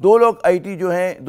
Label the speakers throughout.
Speaker 1: 2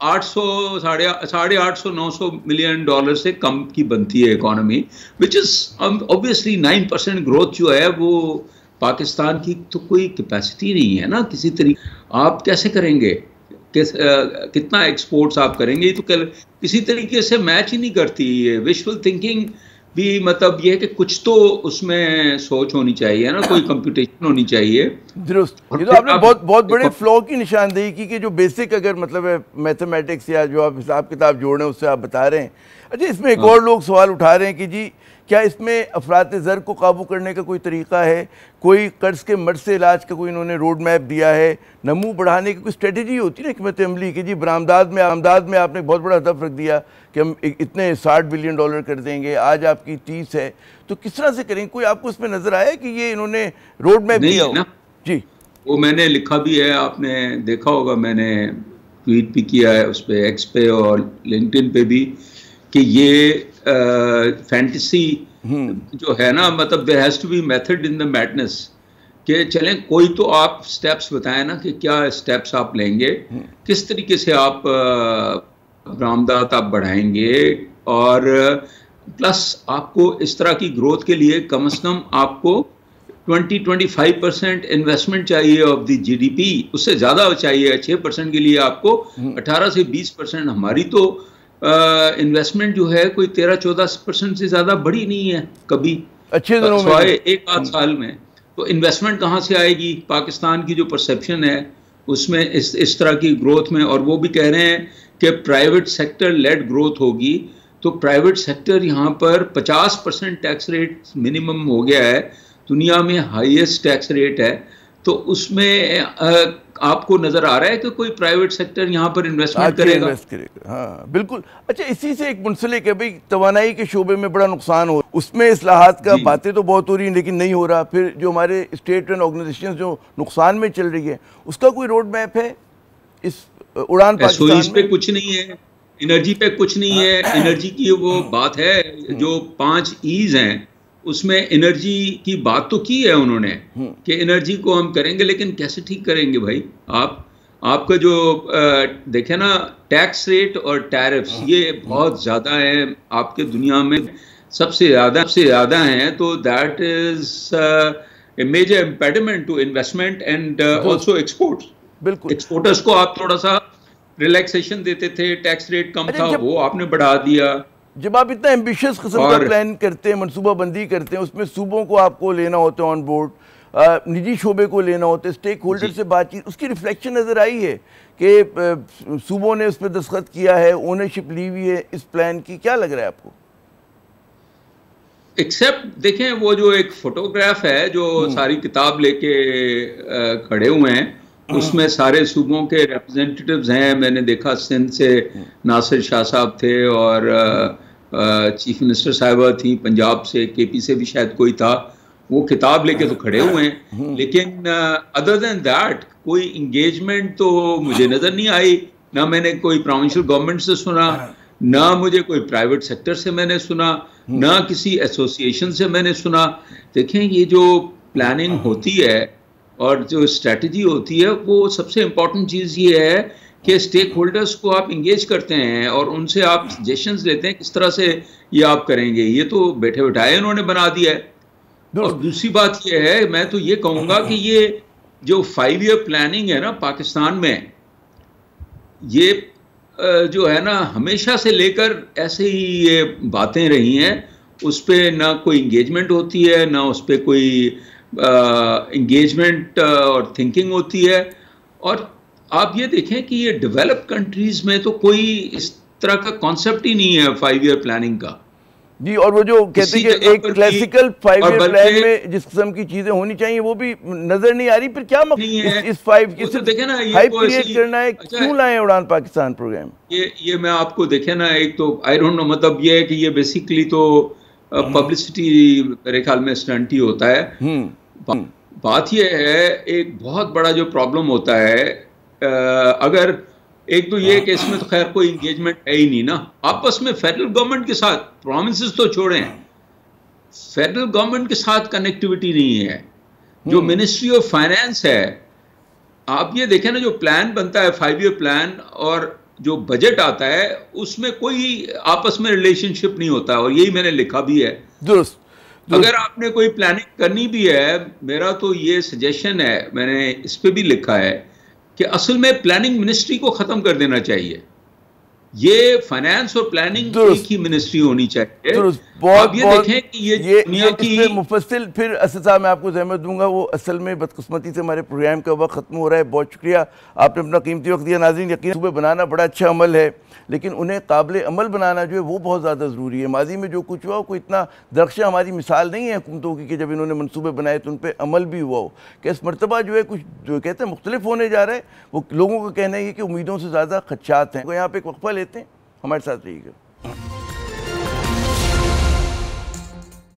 Speaker 2: 800 ساڑھے 800-900 million dollar سے کم کی بنتی ہے اکانومی, وچ از obviously 9% گروتھ جو ہے وہ پاکستان کی تو کوئی کیپیسٹی نہیں ہے نا کسی طریقے. آپ کیسے کریں گے, کتنا ایکسپورٹس آپ کریں گے, تو کسی طریقے سے میچ ہی نہیں کرتی. وشفل تھنکنگ بھی مطلب یہ ہے کہ کچھ تو اس میں سوچ ہونی چاہیے نا, کوئی کمپیوٹیشن ہونی چاہیے.
Speaker 1: درست, یہ تو آپ نے بہت بڑے فلو کی نشاندہی کی کہ جو بیسک اگر مطلب ہے میتھمیٹکس یا جو آپ حساب کتاب جوڑ رہے ہیں اس سے آپ بتا رہے ہیں. اچھا, اس میں ایک اور لوگ سوال اٹھا رہے ہیں کہ جی کیا اس میں افراط زر کو قابو کرنے کا کوئی طریقہ ہے, کوئی قرض کے مرض سے علاج کا کوئی انہوں نے روڈ میپ دیا ہے, نمو بڑھانے کی کوئی اسٹریٹجی ہوتی ہے نا حکمت عملی کہ جی برآمدات میں آپ نے بہت بڑا ہدف رکھ دیا کہ ہم اتنے $60 بلین کر دیں گے, آج آپ کی 30 ہے, تو کس طرح سے کریں, کوئی آپ کو اس میں نظر آیا کہ یہ انہوں نے روڈ میپ دیا ہو؟ جی
Speaker 2: وہ میں نے لکھا بھی ہے, آپ نے دیکھا ہوگا, میں نے ٹویٹ بھی کیا ہے اس پہ, ایکس پہ اور لنکڈ ان پہ بھی, کہ یہ فینٹیسی جو ہے نا, مطلب there has to be method in the madness, کہ چلیں کوئی تو آپ سٹیپس بتائیں نا کہ کیا سٹیپس آپ لیں گے, کس طریقے سے آپ برآمدات آپ بڑھائیں گے, اور پلس آپ کو اس طرح کی گروتھ کے لیے کم از کم آپ کو 20-25% انویسٹمنٹ چاہیے of the G D P, اس سے زیادہ چاہیے. 6% کے لیے آپ کو 18 سے 20%. ہماری تو انویسٹمنٹ جو ہے کوئی 13-14% سے زیادہ بڑھی نہیں ہے کبھی
Speaker 1: اچھے دنوں میں,
Speaker 2: سوائے ایک آدھ سال میں. تو انویسٹمنٹ کہاں سے آئے گی؟ پاکستان کی جو پرسیپشن ہے اس میں اس طرح کی گروتھ میں, اور وہ بھی کہہ رہے ہیں کہ پرائیویٹ سیکٹر لیڈ گروتھ ہوگی, تو پرائیویٹ سیکٹر یہاں پر 50% ٹیکس ریٹ منیمم ہو گیا ہے, دنیا میں ہائیسٹ ٹیکس ریٹ ہے. تو اس میں آپ کو نظر آ رہا ہے کہ کوئی پرائیویٹ سیکٹر یہاں پر انویسٹمنٹ کرے گا؟
Speaker 1: ہاں بالکل. اچھا, اسی سے ایک منسلک ہے بھئی, توانائی کے شعبے میں بڑا نقصان ہو, اس میں اصلاحات کا باتیں تو بہت ہو رہی ہیں لیکن نہیں ہو رہا. پھر جو ہمارے اسٹیٹ رن آرگنائزیشن جو نقصان میں چل رہی ہے, اس کا کوئی روڈ میپ ہے اس اڑان پاکستان میں؟
Speaker 2: پہ کچھ نہیں ہے, انرجی پہ کچھ نہیں ہے. انرجی کی وہ بات ہے جو 5 ایز ہیں, اس میں انرجی کی بات تو کی ہے انہوں نے کہ انرجی کو ہم کریں گے, لیکن کیسے ٹھیک کریں گے بھائی؟ آپ کا جو دیکھیں نا ٹیکس ریٹ اور ٹیرفس یہ بہت زیادہ ہیں آپ کے دنیا میں, سب سے زیادہ ہیں. تو that is a major impediment to investment and also export. بالکل, ایکسپورٹرز کو آپ تھوڑا سا ریلیکسیشن دیتے تھے, ٹیکس ریٹ کم تھا, وہ آپ نے بڑھا دیا.
Speaker 1: جب آپ اتنا ایمبیشس قسم کا پلان کرتے ہیں, منصوبہ بندی کرتے ہیں, اس میں صوبوں کو آپ کو لینا ہوتا ہے آن بورڈ, نجی شعبے کو لینا ہوتا ہے, اسٹیک ہولڈر سے بات چیت, اس کی ریفلیکشن نظر آئی ہے کہ صوبوں نے اس پہ دستخط کیا ہے, اونرشپ لی ہوئی ہے اس پلان کی, کیا لگ رہا ہے آپ کو؟
Speaker 2: ایکسیپٹ دیکھیں وہ جو ایک فوٹوگراف ہے جو ساری کتاب لے کے کھڑے ہوئے ہیں, اس میں سارے صوبوں کے ریپرزینٹیٹیوز ہیں. میں نے دیکھا سندھ سے ناصر شاہ صاحب تھے, اور چیف منسٹر صاحبہ تھیں, پنجاب سے کے پی سے بھی شاید کوئی تھا, وہ کتاب لے کے تو کھڑے ہوئے ہیں. لیکن ادر دین دیٹ کوئی انگیجمنٹ تو مجھے نظر نہیں آئی. نہ میں نے کوئی پروونشل گورنمنٹ سے سنا, نہ مجھے کوئی پرائیویٹ سیکٹر سے میں نے سنا, نہ کسی ایسوسیشن سے میں نے سنا. دیکھیں یہ جو پلاننگ ہوتی ہے اور جو اسٹریٹجی ہوتی ہے, وہ سب سے امپورٹنٹ چیز یہ ہے کہ اسٹیک ہولڈرز کو آپ انگیج کرتے ہیں اور ان سے آپ سجیشنز لیتے ہیں کس طرح سے یہ آپ کریں گے. یہ تو بیٹھے بٹھائے انہوں نے بنا دیا ہے. اور دوسری بات یہ ہے, میں تو یہ کہوں گا کہ یہ جو 5 ایئر پلاننگ ہے نا پاکستان میں, یہ جو ہے نا ہمیشہ سے لے کر ایسے ہی یہ باتیں رہی ہیں, اس پہ نہ کوئی انگیجمنٹ ہوتی ہے, نہ اس پہ کوئی انگیجمنٹ اور تھنکنگ ہوتی ہے. اور آپ یہ دیکھیں کہ یہ ڈیولپ کنٹریز میں تو کوئی اس طرح کا کانسیپٹ ہی نہیں ہے 5 ایئر پلاننگ کا.
Speaker 1: جی, اور وہ جو کہتے ہیں کہ ایک کلاسیکل 5 ایئر پلان میں جس قسم کی چیزیں ہونی چاہیے وہ بھی نظر نہیں آ رہی. پھر کیا مقصد اس 5 کی صرف ہائپ کریٹ کرنا ہے, کیوں لائیں اڑان پاکستان پروگرام؟
Speaker 2: یہ میں آپ کو دیکھیں نا, ایک تو آئی ڈونٹ نو, مطلب یہ ہے کہ یہ بیسیکلی تو پبلسٹی میرے خیال میں اسٹنٹ ہی ہوتا ہے. بات یہ ہے, ایک بہت بڑا جو پرابلم ہوتا ہے, اگر ایک تو یہ کہ اس میں تو خیر کوئی انگیجمنٹ ہے ہی نہیں نا آپس میں فیڈرل گورنمنٹ کے ساتھ. پروونسز تو چھوڑیں, فیڈرل گورنمنٹ کے ساتھ کنیکٹیوٹی نہیں ہے. جو منسٹری آف فائنانس ہے, آپ یہ دیکھیں نا جو پلان بنتا ہے 5 ایئر پلان, اور جو بجٹ آتا ہے اس میں کوئی آپس میں ریلیشن شپ نہیں ہوتا، اور یہی میں نے لکھا بھی ہے.
Speaker 1: درست.
Speaker 2: اگر آپ نے کوئی پلاننگ کرنی بھی ہے، میرا تو یہ سجیشن ہے، میں نے اس پہ بھی لکھا ہے کہ اصل میں پلاننگ منسٹری کو ختم کر دینا چاہیے. یہ فائنانس اور پلاننگ ایک ہی منسٹری ہونی چاہیے. آپ یہ دیکھیں کہ یہ دنیا کی
Speaker 1: مفصل پھر اسد صاحب میں آپ کو زحمت دوں گا، وہ اصل میں بدقسمتی سے ہمارے پروگرام کا وقت ختم ہو رہا ہے. بہت شکریہ، آپ نے اپنا قیمتی وقت دیا. ناظرین، یقین صوبے بنانا بڑا اچھا عمل ہے، لیکن انہیں قابل عمل بنانا جو ہے وہ بہت زیادہ ضروری ہے. ماضی میں جو کچھ ہوا کوئی اتنا درخشاں ہماری مثال نہیں ہے حکومتوں کی کہ جب انہوں نے منصوبے بنائے تو ان پہ عمل بھی ہوا ہو. کہ اس مرتبہ جو ہے کچھ جو کہتے ہیں مختلف ہونے جا رہا ہے، وہ لوگوں کا کہنا ہے کہ امیدوں سے زیادہ خدشات ہیں. یہاں پہ ایک وقفہ لیتے ہیں، ہمارے ساتھ رہیے گا.